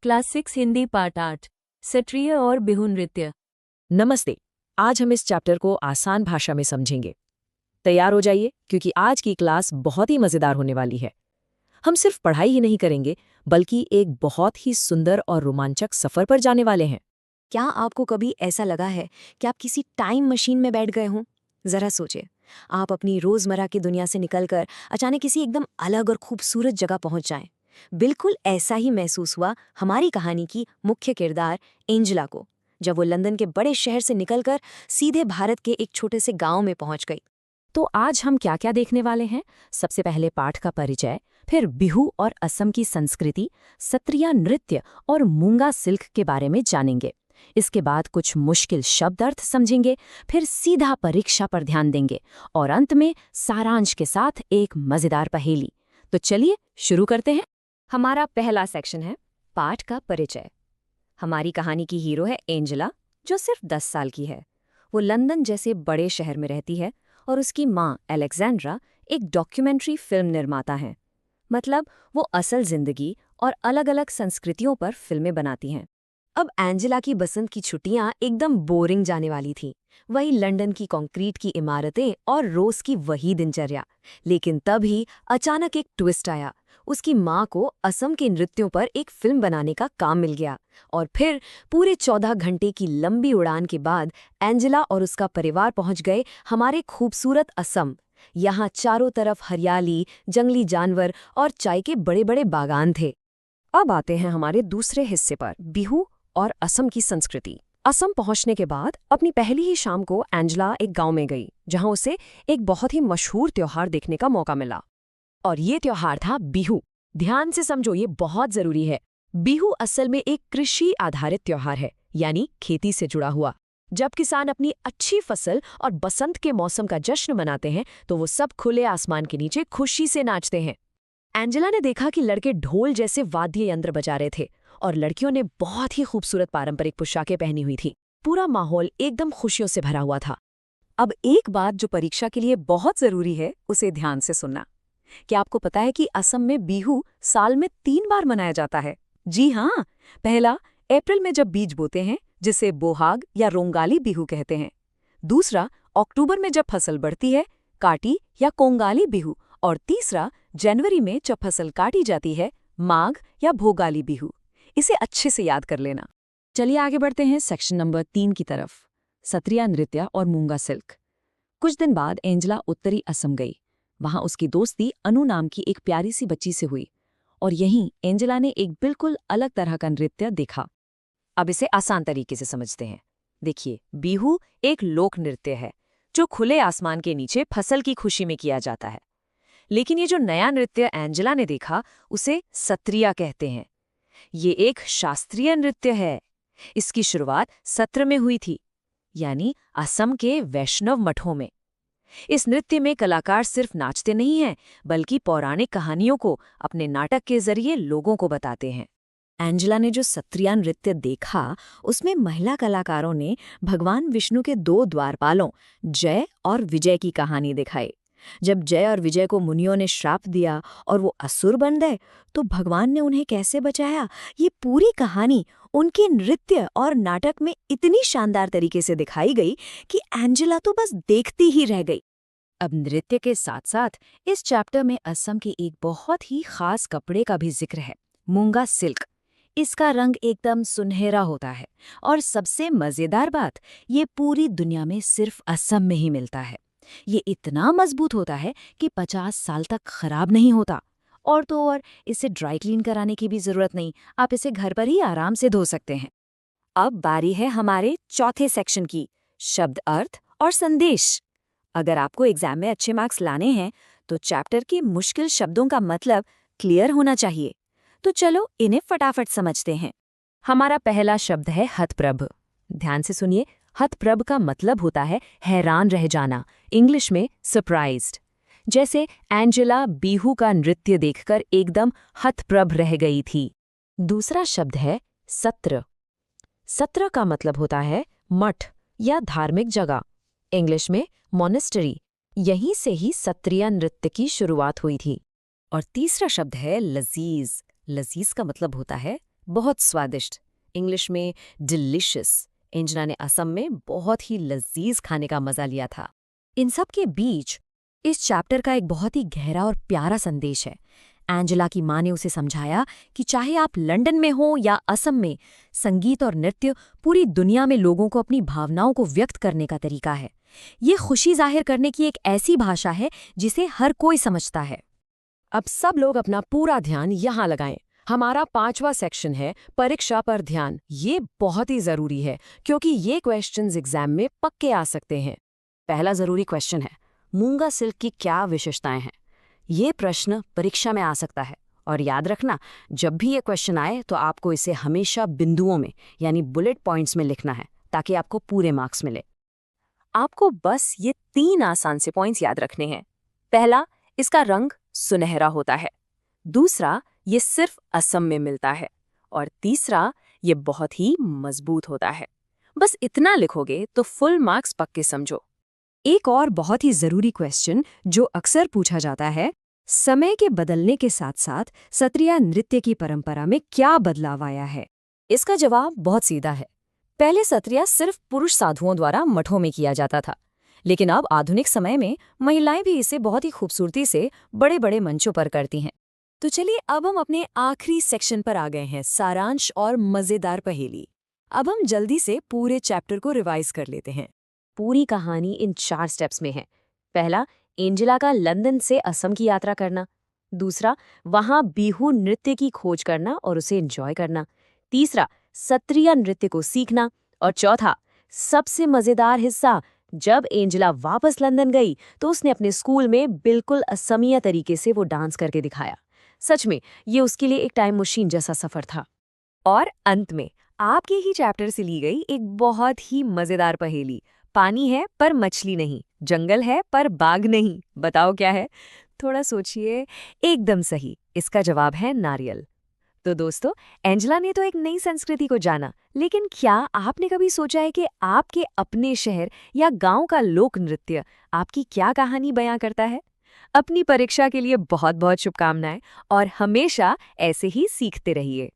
Class 6 Hindi part 8 Sattriya और बिहू नृत्य। नमस्ते। आज हम इस चैप्टर को आसान भाषा में समझेंगे। तैयार हो जाइए क्योंकि आज की क्लास बहुत ही मज़ेदार होने वाली है। हम सिर्फ पढ़ाई ही नहीं करेंगे बल्कि एक बहुत ही सुंदर और रोमांचक सफ़र पर जाने वाले हैं। क्या आपको कभी ऐसा लगा है कि आप किसी टाइम मशीन में बैठ गए हों? ज़रा सोचिए, आप अपनी रोज़मर्रा की दुनिया से निकलकर अचानक किसी एकदम अलग और खूबसूरत जगह पहुंच जाएं। बिल्कुल ऐसा ही महसूस हुआ हमारी कहानी की मुख्य किरदार एंजेला को, जब वो लंदन के बड़े शहर से निकलकर सीधे भारत के एक छोटे से गांव में पहुंच गई। तो आज हम क्या क्या देखने वाले हैं? सबसे पहले पाठ का परिचय, फिर बिहू और असम की संस्कृति, सत्रिया नृत्य और मूंगा सिल्क के बारे में जानेंगे। इसके बाद कुछ मुश्किल शब्द अर्थ समझेंगे, फिर सीधा परीक्षा पर ध्यान देंगे और अंत में सारांश के साथ एक मजेदार पहेली। तो चलिए शुरू करते हैं। हमारा पहला सेक्शन है पाठ का परिचय। हमारी कहानी की हीरो है एंजेला, जो सिर्फ 10 साल की है। वो लंदन जैसे बड़े शहर में रहती है और उसकी माँ अलेक्जेंड्रा एक डॉक्यूमेंट्री फिल्म निर्माता हैं। मतलब वो असल जिंदगी और अलग-अलग संस्कृतियों पर फिल्में बनाती हैं। अब एंजेला की बसंत की छुट्टियां एकदम बोरिंग जाने वाली थी। वही लंदन की कंक्रीट की इमारतें और रोज की वही दिनचर्या। लेकिन तभी अचानक एक ट्विस्ट आया। उसकी माँ को असम के नृत्यों पर एक फिल्म बनाने का काम मिल गया और फिर पूरे 14 घंटे की लंबी उड़ान के बाद एंजेला और उसका परिवार पहुंच गए हमारे खूबसूरत असम। यहाँ चारों तरफ हरियाली, जंगली जानवर और चाय के बड़े बड़े बागान थे। अब आते हैं हमारे दूसरे हिस्से पर, बिहू और असम की संस्कृति। असम पहुंचने के बाद अपनी पहली ही शाम को एंजेला एक गांव में गई, जहां उसे एक बहुत ही मशहूर त्योहार देखने का मौका मिला। और ये त्योहार था बिहू। ध्यान से समझो, ये बहुत जरूरी है। बिहू असल में एक कृषि आधारित त्योहार है, यानी खेती से जुड़ा हुआ। जब किसान अपनी अच्छी फसल और बसंत के मौसम का जश्न मनाते हैं तो वो सब खुले आसमान के नीचे खुशी से नाचते हैं। एंजेला ने देखा कि लड़के ढोल जैसे वाद्य यंत्र बजा रहे थे और लड़कियों ने बहुत ही खूबसूरत पारंपरिक पोशाकें पहनी हुई थी। पूरा माहौल एकदम खुशियों से भरा हुआ था। अब एक बात जो परीक्षा के लिए बहुत जरूरी है, उसे ध्यान से सुनना। क्या आपको पता है कि असम में बिहू साल में 3 बार मनाया जाता है? जी हाँ। पहला, अप्रैल में जब बीज बोते हैं, जिसे बोहाग या रोंगाली बिहू कहते हैं। दूसरा, अक्टूबर में जब फसल बढ़ती है, काटी या कोंगाली बिहू। और तीसरा, जनवरी में जब फसल काटी जाती है, माघ या भोगाली बिहू। इसे अच्छे से याद कर लेना। चलिए आगे बढ़ते हैं सेक्शन नंबर 3 की तरफ, सत्रिया नृत्य और मूंगा सिल्क। कुछ दिन बाद एंजेला उत्तरी असम गई। वहां उसकी दोस्ती अनु नाम की एक प्यारी सी बच्ची से हुई और यहीं एंजेला ने एक बिल्कुल अलग तरह का नृत्य देखा। अब इसे आसान तरीके से समझते हैं। देखिए, बिहू एक लोक नृत्य है जो खुले आसमान के नीचे फसल की खुशी में किया जाता है। लेकिन ये जो नया नृत्य एंजेला ने देखा, उसे सत्रिया कहते हैं। ये एक शास्त्रीय नृत्य है। इसकी शुरुआत सत्र में हुई थी, यानी असम के वैष्णव मठों में। इस नृत्य में कलाकार सिर्फ नाचते नहीं हैं, बल्कि पौराणिक कहानियों को अपने नाटक के जरिए लोगों को बताते हैं। एंजेला ने जो सत्रिया नृत्य देखा, उसमें महिला कलाकारों ने भगवान विष्णु के 2 द्वारपालों जय और विजय की कहानी दिखाई। जब जय और विजय को मुनियों ने श्राप दिया और वो असुर बन गए, तो भगवान ने उन्हें कैसे बचाया, ये पूरी कहानी उनके नृत्य और नाटक में इतनी शानदार तरीके से दिखाई गई कि एंजेला तो बस देखती ही रह गई। अब नृत्य के साथ साथ इस चैप्टर में असम के एक बहुत ही खास कपड़े का भी जिक्र है, मूंगा सिल्क। इसका रंग एकदम सुनहरा होता है और सबसे मजेदार बात, ये पूरी दुनिया में सिर्फ असम में ही मिलता है। ये इतना मजबूत होता है कि 50 साल तक खराब नहीं होता। और तो और इसे ड्राई क्लीन कराने की भी जरूरत नहीं, आप इसे घर पर ही आराम से धो सकते हैं। अब बारी है हमारे चौथे सेक्शन की, शब्द अर्थ और संदेश। अगर आपको एग्जाम में अच्छे मार्क्स लाने हैं तो चैप्टर के मुश्किल शब्दों का मतलब क्लियर होना चाहिए। तो चलो इन्हें फटाफट समझते हैं। हमारा पहला शब्द है हतप्रभ। ध्यान से सुनिए, हतप्रभ का मतलब होता है हैरान रह जाना, इंग्लिश में सरप्राइज्ड। जैसे एंजेला बिहू का नृत्य देखकर एकदम हतप्रभ रह गई थी। दूसरा शब्द है सत्र। सत्र का मतलब होता है मठ या धार्मिक जगह, इंग्लिश में मोनेस्टरी। यहीं से ही सत्रिया नृत्य की शुरुआत हुई थी। और तीसरा शब्द है लजीज। लजीज का मतलब होता है बहुत स्वादिष्ट, इंग्लिश में डिलिशियस। एंजना ने असम में बहुत ही लजीज खाने का मजा लिया था। इन सब के बीच इस चैप्टर का एक बहुत ही गहरा और प्यारा संदेश है। एंजेला की माँ ने उसे समझाया कि चाहे आप लंदन में हो या असम में, संगीत और नृत्य पूरी दुनिया में लोगों को अपनी भावनाओं को व्यक्त करने का तरीका है। ये खुशी जाहिर करने की एक ऐसी भाषा है जिसे हर कोई समझता है। अब सब लोग अपना पूरा ध्यान यहाँ लगाएं। हमारा 5वां सेक्शन है परीक्षा पर ध्यान। ये बहुत ही जरूरी है क्योंकि ये क्वेश्चंस एग्जाम में पक्के आ सकते हैं। पहला जरूरी क्वेश्चन है, मूंगा सिल्क की क्या विशेषताएं हैं? ये प्रश्न परीक्षा में आ सकता है और याद रखना, जब भी ये क्वेश्चन आए तो आपको इसे हमेशा बिंदुओं में यानी बुलेट पॉइंट्स में लिखना है ताकि आपको पूरे मार्क्स मिले। आपको बस ये 3 आसान से पॉइंट्स याद रखने हैं। पहला, इसका रंग सुनहरा होता है। दूसरा, ये सिर्फ असम में मिलता है। और तीसरा, ये बहुत ही मजबूत होता है। बस इतना लिखोगे तो फुल मार्क्स पक्के समझो। एक और बहुत ही जरूरी क्वेश्चन जो अक्सर पूछा जाता है, समय के बदलने के साथ साथ सत्रिया नृत्य की परंपरा में क्या बदलाव आया है? इसका जवाब बहुत सीधा है। पहले सत्रिया सिर्फ पुरुष साधुओं द्वारा मठों में किया जाता था, लेकिन अब आधुनिक समय में महिलाएं भी इसे बहुत ही खूबसूरती से बड़े बड़े मंचों पर करती हैं। तो चलिए अब हम अपने आखिरी सेक्शन पर आ गए हैं, सारांश और मजेदार पहेली। अब हम जल्दी से पूरे चैप्टर को रिवाइज कर लेते हैं। पूरी कहानी इन 4 स्टेप्स में है। पहला, एंजेला का लंदन से असम की यात्रा करना। दूसरा, वहां बिहू नृत्य की खोज करना और उसे एंजॉय करना। तीसरा, सत्रिया नृत्य को सीखना। और चौथा, सबसे मजेदार हिस्सा, जब एंजेला वापस लंदन गई तो उसने अपने स्कूल में बिल्कुल असमिया तरीके से वो डांस करके दिखाया। सच में ये उसके लिए एक टाइम मशीन जैसा सफर था। और अंत में आपके ही चैप्टर से ली गई एक बहुत ही मजेदार पहेली। पानी है पर मछली नहीं, जंगल है पर बाघ नहीं, बताओ क्या है? थोड़ा सोचिए। एकदम सही, इसका जवाब है नारियल। तो दोस्तों, एंजेला ने तो एक नई संस्कृति को जाना, लेकिन क्या आपने कभी सोचा है कि आपके अपने शहर या गांव का लोक नृत्य आपकी क्या कहानी बयां करता है? अपनी परीक्षा के लिए बहुत बहुत शुभकामनाएं और हमेशा ऐसे ही सीखते रहिए।